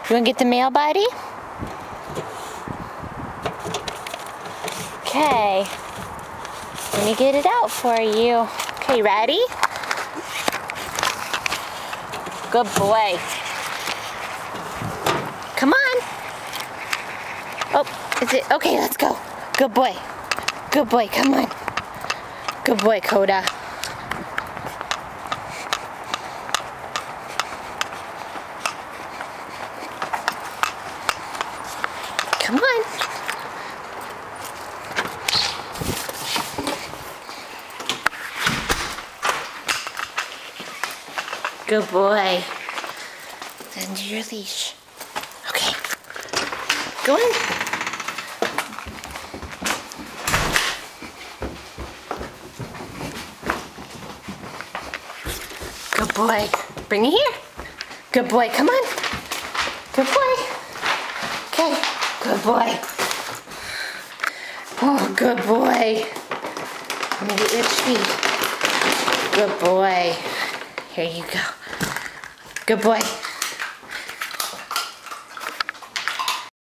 You want to get the mail, buddy? Okay. Let me get it out for you. Okay, ready? Good boy. Come on. Oh, is it? Okay, let's go. Good boy. Good boy, come on. Good boy, Coda. Come on. Good boy. Under your leash. Okay. Go in. Good boy. Bring it here. Good boy. Come on. Good boy. Okay. Good boy. Oh, good boy. Let me get your treat. Good boy. Here you go. Good boy.